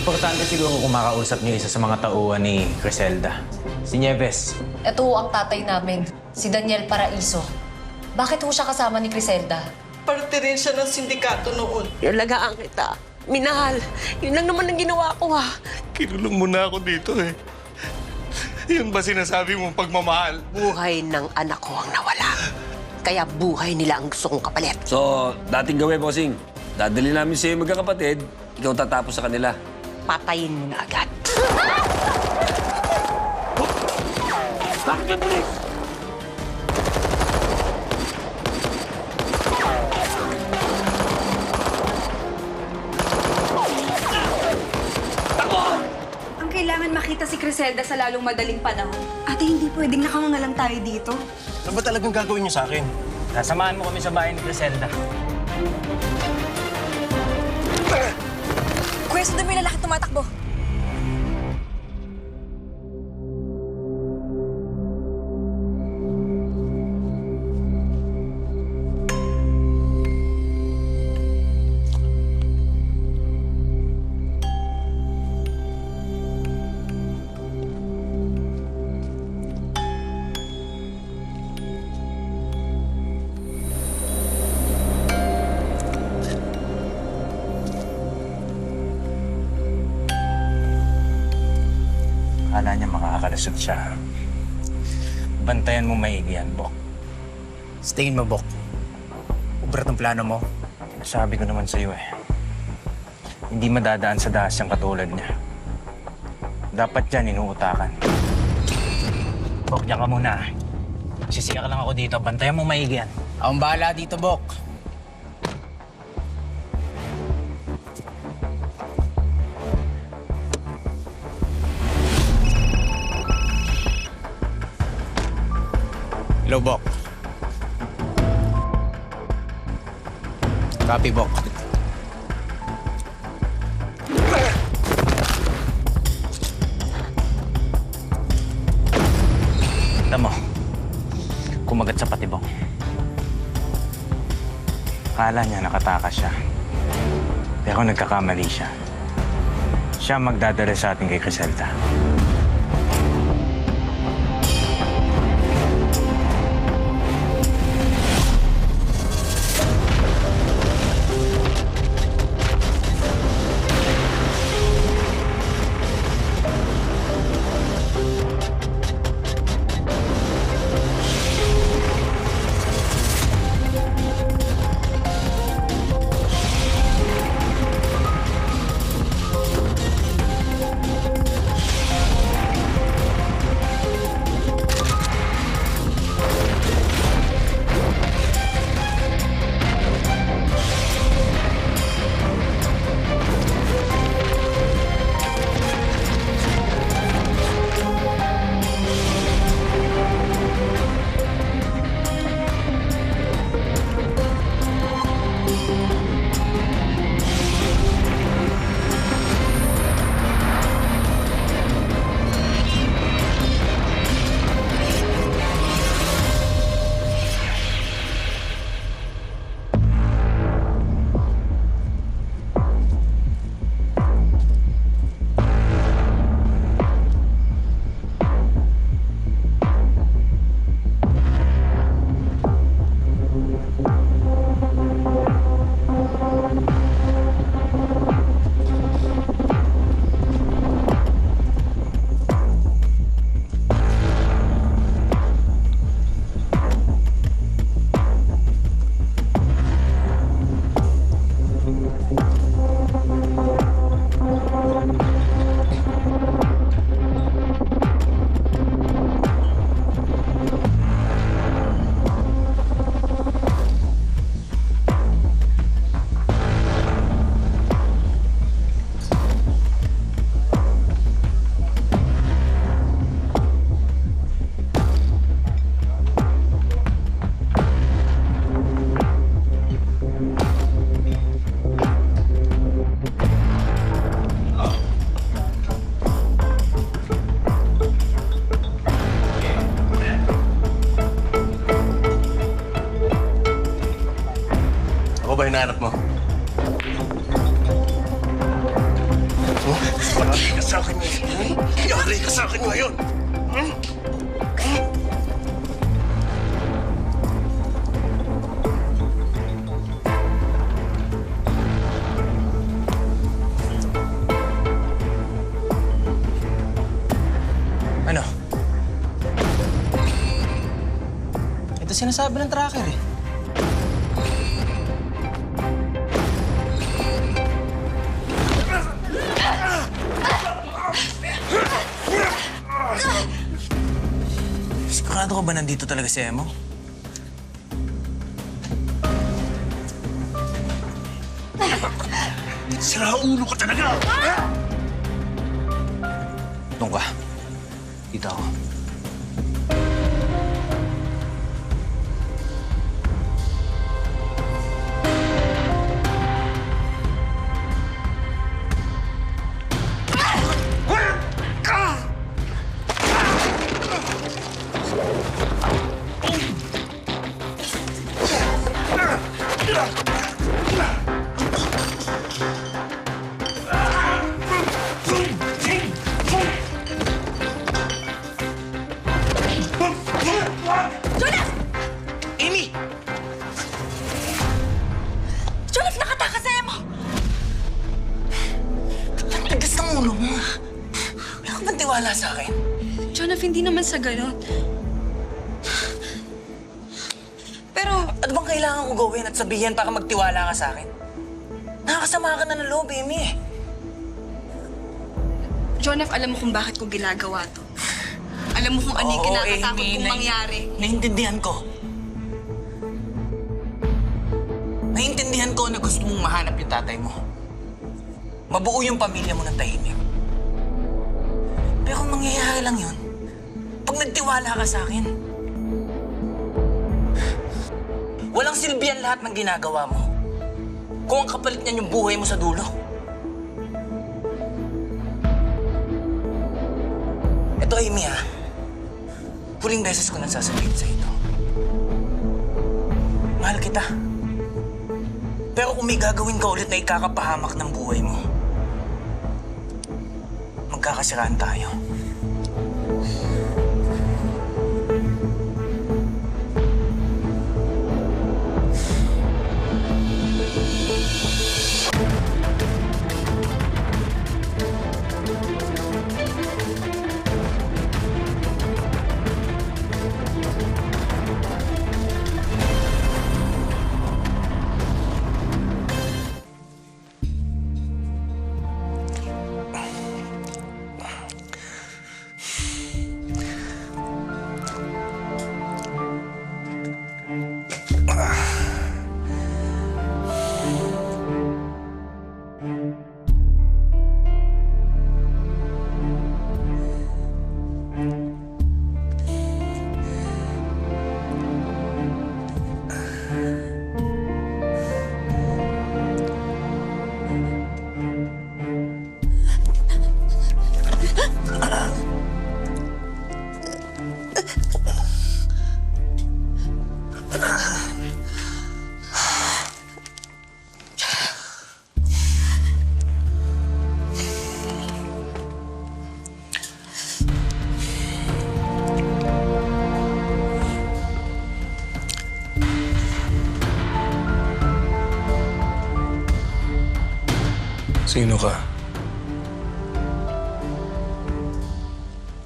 Importante siguro kumakausap niyo isa sa mga tauhan ni Criselda. Si Nieves. Ito ho ang tatay namin, si Daniel Paraiso. Bakit ho siya kasama ni Criselda? Parte rin siya ng sindikato noon. Alagaan kita. Minahal. Yun lang naman ang ginawa ko, ha? Kinulong mo na ako dito eh. Yun ba sinasabi mong pagmamahal? Buhay ng anak ko ang nawala. Kaya buhay nila ang gusto kong kapalit. So, dating gawin, bossing. Dadali namin sa'yo magkakapatid, ikaw tatapos sa kanila. Patayin mo na agad. Bakit ka tulis? Ang kailangan makita si Criselda sa lalong madaling panahon. Ate, hindi pwedeng nakangangalang tayo dito. Ano ba talagang gagawin niyo sa akin? Sasamahan mo kami sa bahay ni Criselda. Kuya, sundan mo yung lalaki tumatakbo. Akala niya makakalusot siya. Bantayan mo maigi yan, Bok. Stayin mo, Bok. Ubrat ng plano mo. Sabi ko naman sa'yo eh. Hindi madadaan sa dahas yung katulad niya. Dapat yan inuutakan. Bok, diyan ka muna. Sisiyak lang ako dito. Bantayan mo maigi yan. Akong bahala dito, Bok. Hello, Bok. Copy, Bok. Alam mo, kumagat sa patibong. Akala niya nakatakas siya. Pero nagkakamali siya. Siya magdadala sa atin kay Criselda. sa akin ngayon. Yari ka sa akin ngayon. Ano? Ito sinasabi ng tracker eh. Sigurado ka ba nandito talaga si Emo? Sira ulo ko talaga! Doon ka. Dito ako. Amy! Jonas, nakatakas sa Emo! Ang tigas ng ulo mo. Wala ka bang tiwala sa akin? Jonah, hindi naman sa ganon. Pero, Ano bang kailangan ko gawin at sabihin para magtiwala ka sa akin? Nakakasama ka na ng loob, Amy. Jonah, alam mo kung bakit ko ginagawa to. Alam mo kung ano yung Oo, kinakatakot Amy, kong mangyari. Naiintindihan ko. Naiintindihan ko na gusto mong mahanap yung tatay mo. Mabuo yung pamilya mo ng tahimik. Pero kung mangyayari lang yun, pag nagtiwala ka sa akin, walang silbihan lahat ng ginagawa mo. Kung ang kapalit niyan yung buhay mo sa dulo. Ito, Amy, ha? Huling beses ko nang sasabihin sa ito. Mahal kita. Pero kung may gagawin ka ulit na ikakapahamak ng buhay mo, magkakasiraan tayo. Sino ka?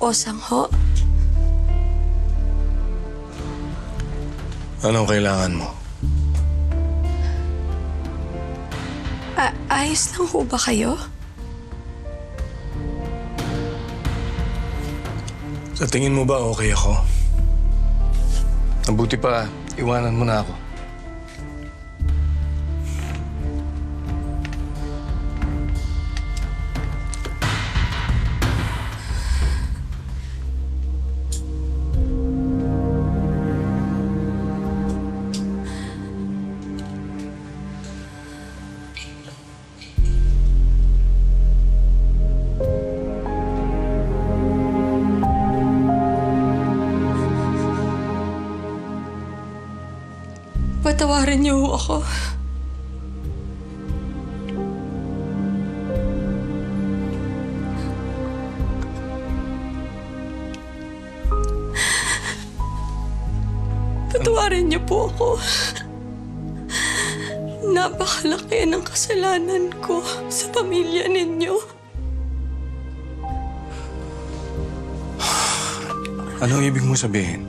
Osang ho. Anong kailangan mo? Ayos lang ho ba kayo? Sa tingin mo ba okay ako? Mabuti pa, iwanan mo na ako. Patawarin niyo ho ako. Patawarin niyo po ako. Napakalaki ng kasalanan ko sa pamilya ninyo. Anong ibig mo sabihin?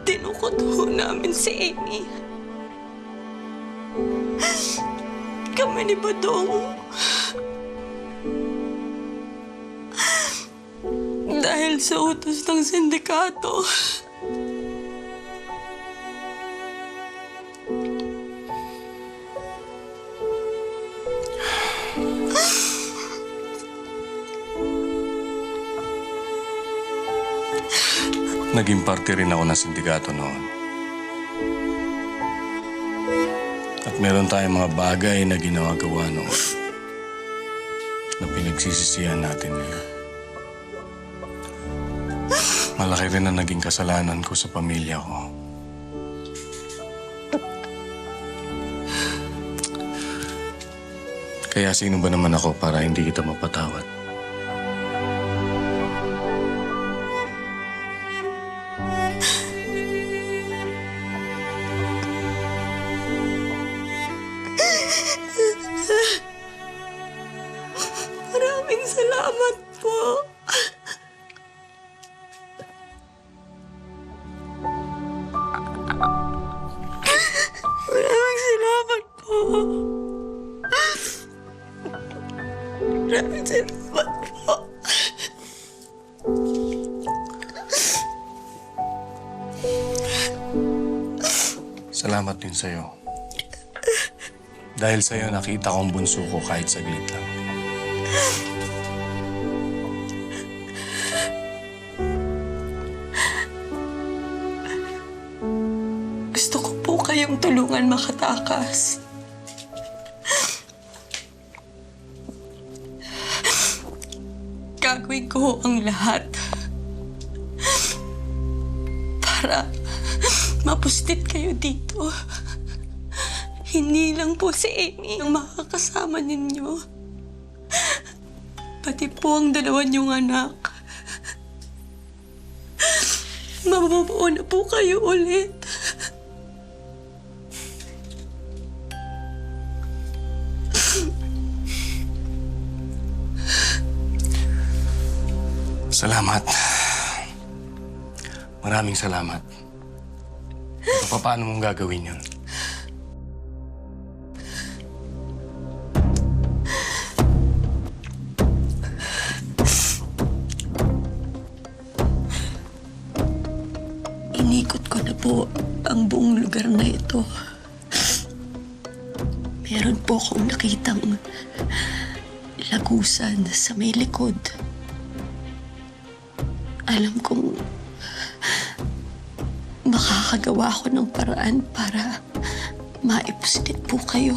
Tinukot ho namin si Amy. Kami ni Badong. Dahil sa utos ng sindikato. Naging parte rin ako ng sindikato noon. At meron tayong mga bagay na ginagawa noon na pinagsisisihan natin ngayon. Malaki rin na naging kasalanan ko sa pamilya ko. Kaya sino ba naman ako para hindi kita mapatawad? Maraming salamat po. Maraming salamat po. Maraming salamat po. Salamat din sa'yo. Dahil sa'yo nakita kong bunso ko kahit saglit lang. Gusto ko po kayong tulungan makatakas. Gagawin ko ang lahat para mapustit kayo dito. Hindi lang po si Amy ang makakasama ninyo. Pati po ang dalawa niyong anak. Mabubuo na po kayo ulit. Salamat. Maraming salamat. Pero paano mong gagawin yun? Inikot ko na po ang buong lugar na ito. Meron po akong nakitang lagusan sa may likod. Alam kong makakagawa ko ng paraan para maipuslit po kayo.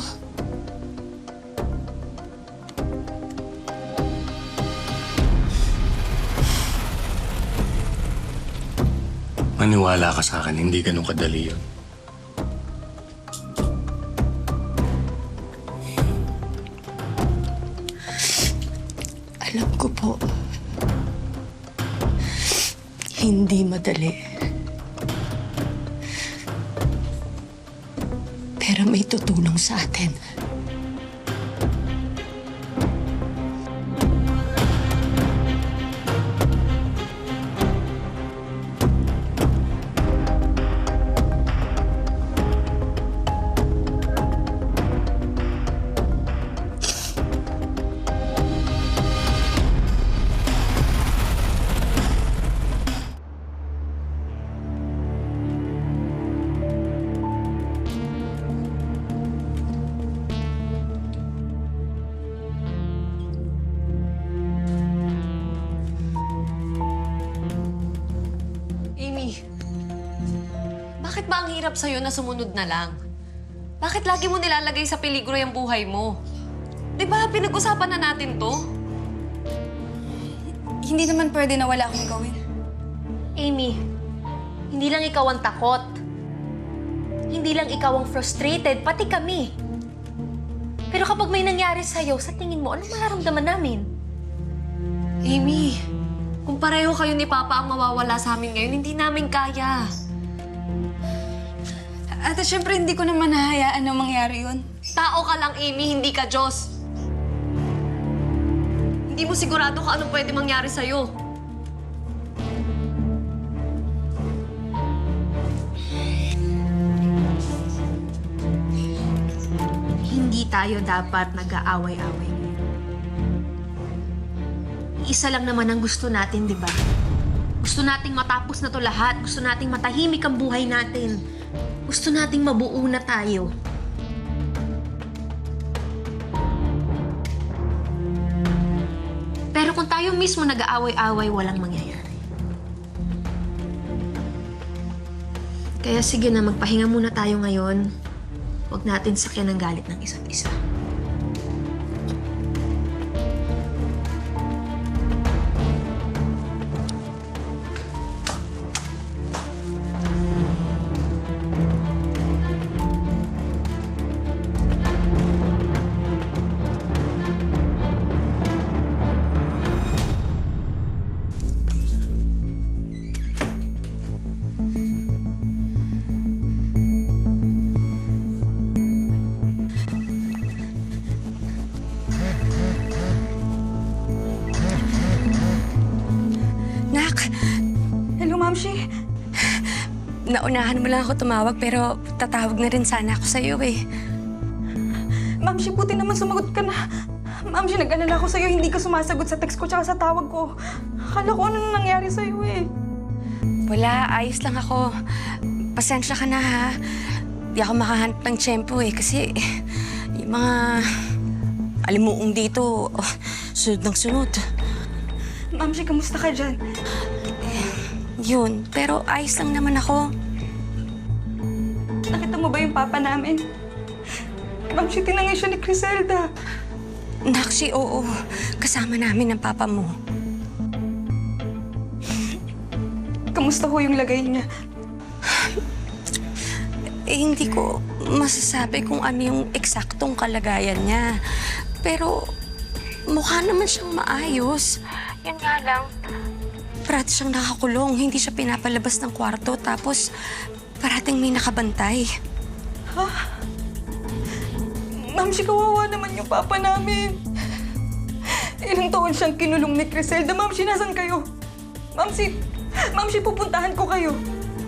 Maniwala ka sa akin, hindi ganun kadali yun. Alam ko po, hindi madali. Pero may tutulong sa atin. hirap sa'yo na sumunod na lang? Bakit lagi mo nilalagay sa peligro yung buhay mo? Di ba pinag-usapan na natin to? Hindi naman pwede na wala akong gawin. Amy, hindi lang ikaw ang takot. Hindi lang ikaw ang frustrated, pati kami. Pero kapag may nangyari sa'yo, sa tingin mo, anong mararamdaman namin? Amy, kung pareho kayo ni Papa ang mawawala sa amin ngayon, hindi namin kaya. Ate, syempre hindi ko naman hahayaan na mangyari yun. Tao ka lang, Amy, hindi ka Diyos. Hindi mo sigurado kung anong pwede mangyari sa'yo. Hindi tayo dapat nag-aaway-away. Isa lang naman ang gusto natin, di ba? Gusto nating matapos na to lahat. Gusto nating matahimik ang buhay natin. Gusto nating mabuo na tayo. Pero kung tayo mismo nag-aaway-away, walang mangyayari. Kaya sige na, magpahinga muna tayo ngayon. Huwag natin sakyan ang galit ng isa't isa. Nak! Hello, Mamshi. Naunahan mo lang ako tumawag pero tatawag na rin sana ako sa'yo eh. Mamshi, buti naman sumagot ka na. Mamshi, nag-alala ako sa'yo. Hindi ka sumasagot sa text ko tsaka sa tawag ko. Akala ko ano nangyari sa'yo eh. Wala, ayos lang ako. Pasensya ka na ha. Di ako makahanap ng tiyempo eh kasi yung mga alimuong dito, sunod ng sunod. Mamshi, kamusta ka dyan? Yun, pero ayos lang naman ako. Nakita mo ba yung papa namin? Mamshi, tinangay siya ni Criselda. Nakshi, oo. Kasama namin ang papa mo. Kamusta ho yung lagay niya? Hindi ko masasabi kung ano yung eksaktong kalagayan niya. Pero mukha naman siyang maayos. Yun nga lang, parati siyang nakakulong. Hindi siya pinapalabas ng kwarto. Tapos, parating may nakabantay. Ha? Mamshi, kawawa naman yung papa namin. Ilang taon siyang kinulong ni Criselda. Mamshi, nasan kayo? Mamshi, pupuntahan ko kayo.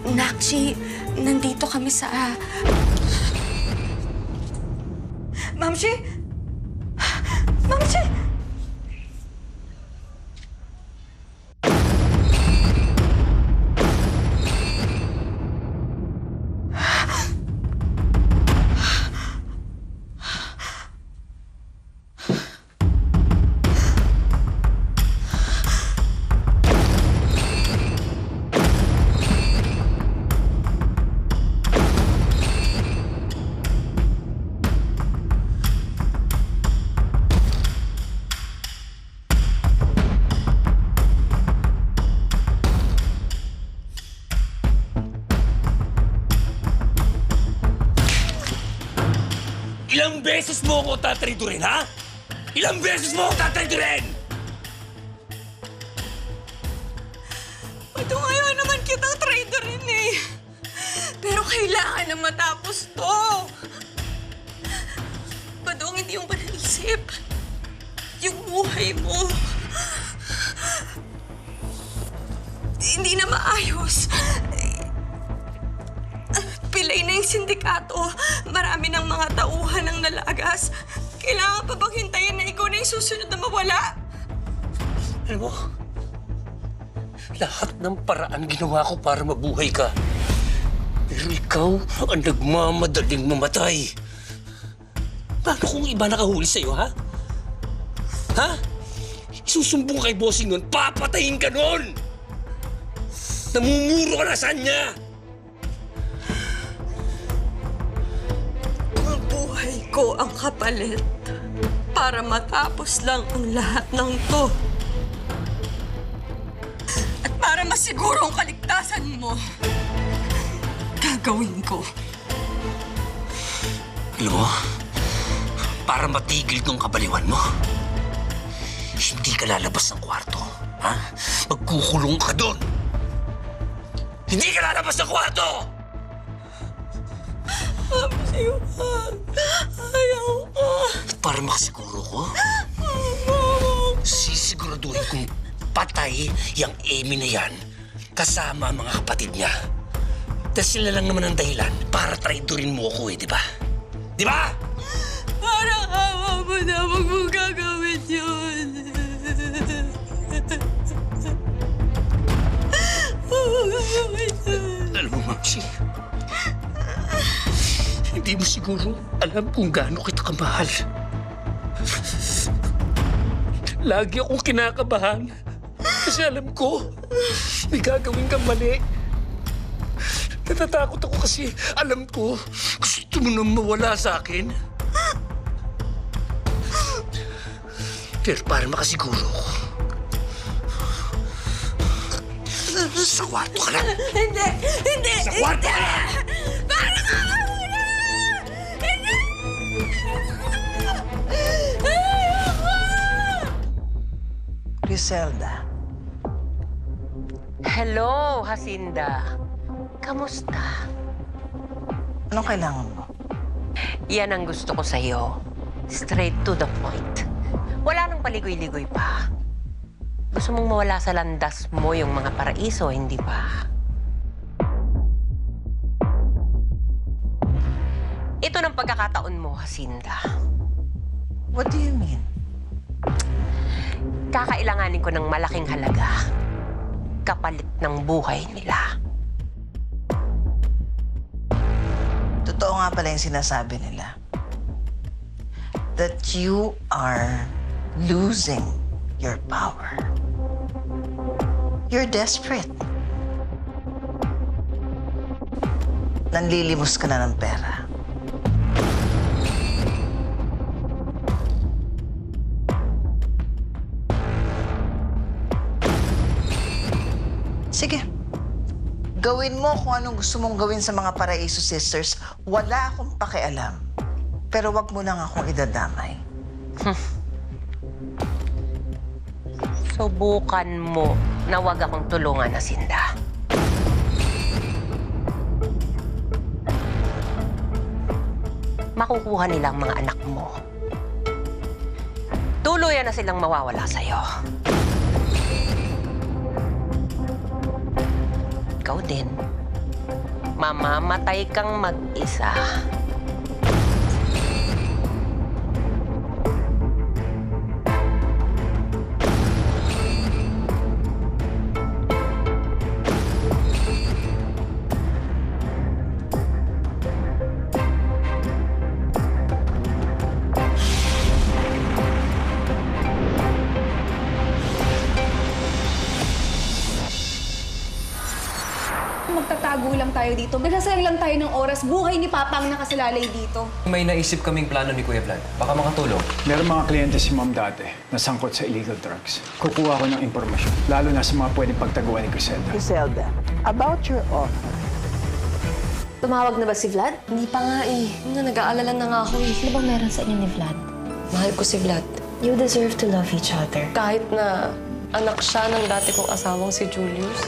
Nakshi, nandito kami sa... Mamshi! Mamshi! Ilang beses mo ako tatraidorin, ha? Ilang beses mo ako tatraidorin? Ito ngayon naman kitang traidorin eh. Pero kailangan na matapos to. Badong, hindi mo ba naisip? Yung buhay mo. Hindi na maayos. Pilay na yung sindikato. Marami ng mga tauhan ang nalagas. Kailangan pa bang hintayin na ikaw na yung susunod na mawala? Alam mo, lahat ng paraan ginawa ko para mabuhay ka. Pero ikaw ang nagmamadaling mamatay. Paano kung iba nakahuli sa'yo, ha? Ha? Isusumbong kay bossing nun, papatayin ka nun! Namumuro ka na saan niya! ko ang kapalit para matapos lang ang lahat ng to. At para masiguro ang kaligtasan mo, gagawin ko. Alam mo, para matigil tong kabaliwan mo, hindi ka lalabas ng kwarto. Ha? Magkukulong ka doon. Hindi ka lalabas ng kwarto! Ayaw ko. Para makasiguro ko, sisiguraduhin kong patay yung Amy na yan kasama ang mga kapatid niya. Dahil sila lang naman ang dahilan para traidorin mo ako di ba? Di ba? Parang awa mo na, wag mong gagawin yun. Wag mong gagawin yun. Alam mo, Mamsi, hindi mo siguro alam kung gaano kita kamahal. Lagi akong kinakabahan kasi alam ko may gagawin kang mali. Natatakot ako kasi alam ko gusto mo nang mawala sa akin. Pero para makasiguro ko, sa kwarto ka lang. Hindi! Hindi! Sa kwarto ka lang! Parang awa mo na! Hindi! Ayoko! Griselda, Hello, Jacinda. Kamusta? anong kailangan mo? Yan ang gusto ko sa'yo. Straight to the point. Wala nang paligoy-ligoy pa. Gusto mong mawala sa landas mo yung mga paraiso, hindi ba? Ito ng pagkakataon mo, Jacinda. What do you mean? Kakailanganin ko ng malaking halaga. Kapalit ng buhay nila. Totoo nga pala yung sinasabi nila. That you are losing your power. You're desperate. Nanlilimos ka na ng pera. Sige. Gawin mo kung anong gusto mong gawin sa mga Paraiso Sisters. Wala akong pakialam. Pero wag mo lang akong idadamay. Subukan mo na wag akong tulungan, Jacinda. Makukuha nila ang mga anak mo. Tuluyan na silang mawawala sa'yo. Ikaw din. Mamamatay kang mag-isa. Magtatago lang tayo dito. Nagsasayang lang tayo ng oras. Buhay ni Papa ang nakasalalay dito. May naisip kaming plano ni Kuya Vlad. Baka makatulong. Meron mga kliyente si Ma'am dati na sangkot sa illegal drugs. Kukuha ko ng impormasyon, lalo na sa mga pwedeng pagtaguan ni Griselda. Griselda, about your offer. Tumawag na ba si Vlad? Hindi pa nga eh. Nag-aalala na nga ako eh. Ano bang meron sa inyo ni Vlad? Mahal ko si Vlad. You deserve to love each other. Kahit na anak siya ng dati kong asawang si Julius.